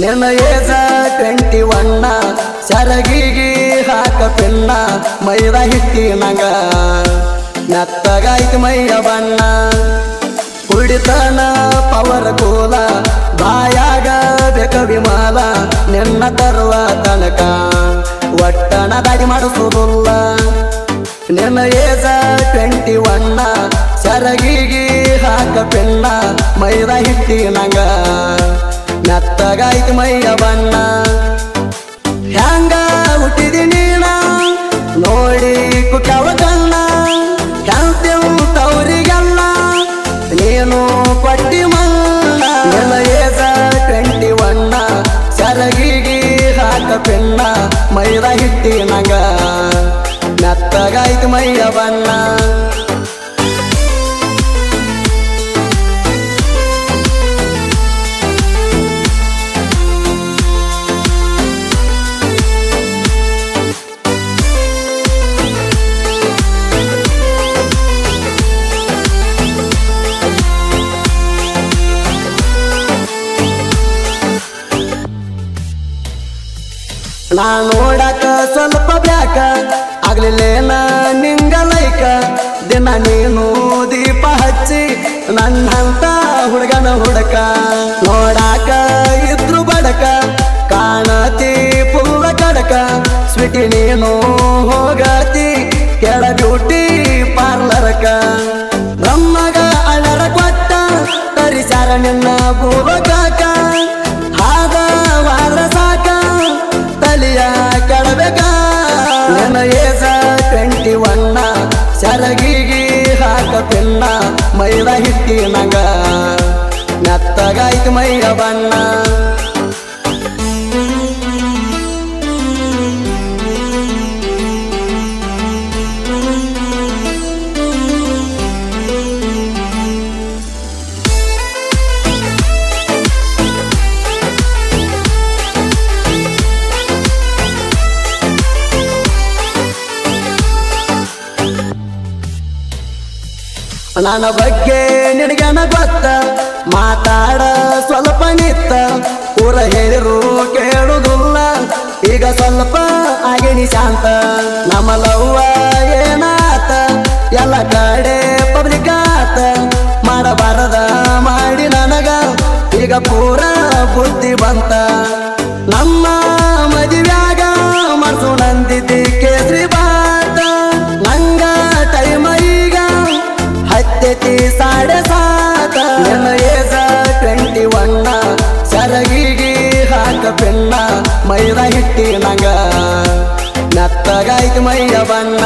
ನಿನ್ನ ಏಜ 21 ಸರಗಿಗಿ ಹಾಕ ಪಿನ್ನ ಮೈದ ಹಿಟ್ಟಿನಂಗ ಮೆತ್ತಗಾಯ್ತು ಮೈಯ ಬಣ್ಣ ಕುಡಿತನ ಪವರ್ ಕೂಲ ಬಾಯಾಗ ಬೇಕ ವಿಮಾಲ ನಿನ್ನ ತರುವ ತನಕ ಒಟ್ಟನ ದಾಡಿ ಮಾಡಿಸುವುದಿಲ್ಲ ನಿನ್ನ ಏಜ 21 ಸರಗಿಗಿ ಹಾಕ ಪಿನ್ನ ಮೈದ ಹಿಟ್ಟಿನಂಗ ಮೆತ್ತಗಾಯ್ತು ಮೈಯ ಬಣ್ಣ ಹ್ಯಾಂಗ ಹುಟ್ಟಿದಿ ನೀನ ನೋಡಿ ಕುಟ್ಟವ ಕಣ್ಣ ಕಾಂತ್ಯವ್ರಿಗೆಲ್ಲ ನೀನು ಕೊಟ್ಟಿ ಮಣ್ಣ ನಿನ್ನ ಏಜ 21 ಸರಗಿಗಿ ಹಾಕ ಪಿನ್ನ ಮೈದ ಹಿಟ್ಟಿನಂಗ ಮೆತ್ತಗಾಯ್ತು ಮೈಯ ಬಣ್ಣ ನಾ ನೋಡಕ ಸ್ವಲ್ಪ ಬ್ಯಾಕ ಆಗ್ಲಿಲ್ಲೇನ ನಿಂಗ ಲೈಕ ದಿನ ನೀನು ದೀಪ ಹಚ್ಚಿ ನನ್ನಂತ ಹುಡುಗನ ಹುಡಕ ನೋಡಾಕ ಇದ್ರು ಬಡಕ ಕಾಣತಿ ಪುಲ್ಲ ಕಡಕ ಸ್ವೀಟಿ ನೀನು ಹೋಗತಿ ಕೆಳ ಬ್ಯೂಟಿ ಪಾರ್ಲರ್ಕ ಬ್ರಹ್ಮಗ ಅಳರ ಕೊಟ್ಟ ತರಿಸಾರ ನಿನ್ನ ಬೂಬಕಾಕ ಹಾದ ವಾರ ಸಾಕ ತಲಿಯ ಕೆಡಬೇಕ ನಿನ್ನ ಏಜ 21 ಸರಗಿಗಿ ಹಾಕ ಪಿನ್ನ ಮೈದ ಹಿಟ್ಟಿನಂಗ ಮೆತ್ತಗಾಯ್ತು ಮೈಯ ಬಣ್ಣ ನನ್ನ ಬಗ್ಗೆ ನಿನಗನ ಗೊತ್ತ ಮಾತಾಡ ಸ್ವಲ್ಪ ನಿತ್ತ ಊರ ಹೇಳಿರು ಕೇಳುದಿಲ್ಲ ಈಗ ಸ್ವಲ್ಪ ಆಗಿನಿ ಶಾಂತ ನಮ್ಮ ಲವ್ವ ಏನಾತ ಎಲ್ಲ ಕಡೆ ಪಬ್ಲಿಕ್ ಆತ ಮಾಡಬಾರದ ಮಾಡಿ ನನಗ ಈಗ ಪೂರ ಬುದ್ಧಿ ಬಂತ ನಮ್ಮ ಮದುವ್ಯಾಗ ಮನಸು ನಂದಿದ್ದಿ ಕೇಸರಿ ಬಾತ ನಂಗ ಟೈಮ ಈಗ ಹತ್ತೆತಿ 7:30 ನಿನ್ನ ಏಜ 21 ಸರಗಿಗಿ ಹಾಕ ಪಿನ್ನ ಮೈದ ಹಿಟ್ಟಿನಂಗ ಮೆತ್ತಗಾಯ್ತು ಮೈಯ ಬಣ್ಣ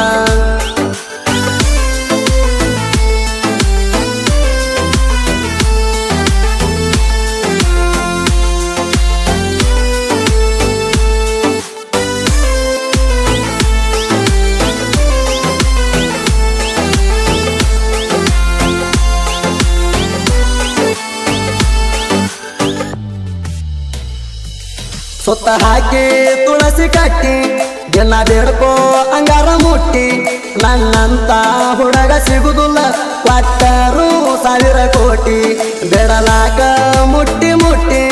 ಸುತ್ತ ಹಾಕಿ ತುಳಸಿ ಕಟ್ಟಿ ದಿನ ಬೇಡ್ಕೋ ಅಂಗಾರ ಮುಟ್ಟಿ ನನ್ನಂತ ಹುಡುಗ ಸಿಗುದಿಲ್ಲ ಕೊಟ್ಟರು 1000 ಕೋಟಿ ಬೆಡಲಾಕ ಮುಟ್ಟಿ ಮುಟ್ಟಿ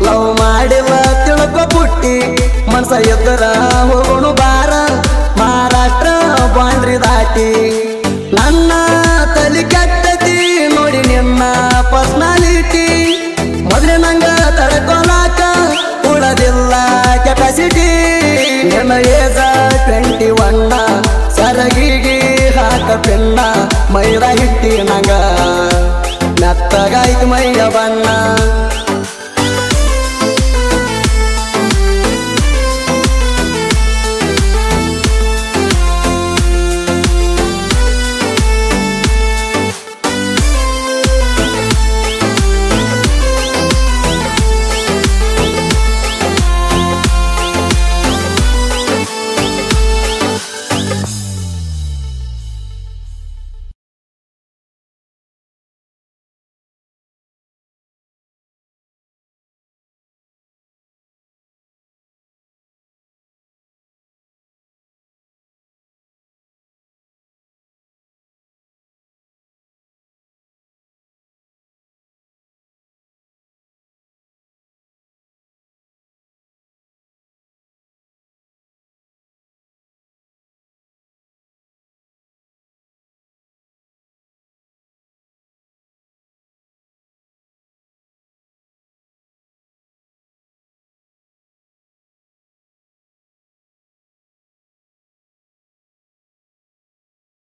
ಲವ್ ಮಾಡಿಲ್ಲ ತಿಳ್ಕೊ ಪುಟ್ಟಿ ಮನಸ ಎದ್ದರ ಹೋಗೋಣ ಬಾರ ಮಹಾರಾಷ್ಟ್ರ ಬಾಂಡ್ರಿ ದಾಟಿ ನನ್ನ ತಲೆ ಕೆಟ್ಟತಿ ನೋಡಿ ನಿನ್ನ ಪರ್ಸನಾಲಿಟಿ ಮೊದಲೇ ನಂಗ ತಡ್ಕೊಲಾಕ ಉಳದಿಲ್ಲ ಕೆಪಾಸಿಟಿ ನಿನ್ನ ಏಜ 21 ಸರಗಿಗಿ ಹಾಕ ಪಿನ್ನ ಮೈದ ಹಿಟ್ಟಿನಂಗ ಮೆತ್ತಗಾಯ್ತು ಮೈಯ ಬಣ್ಣ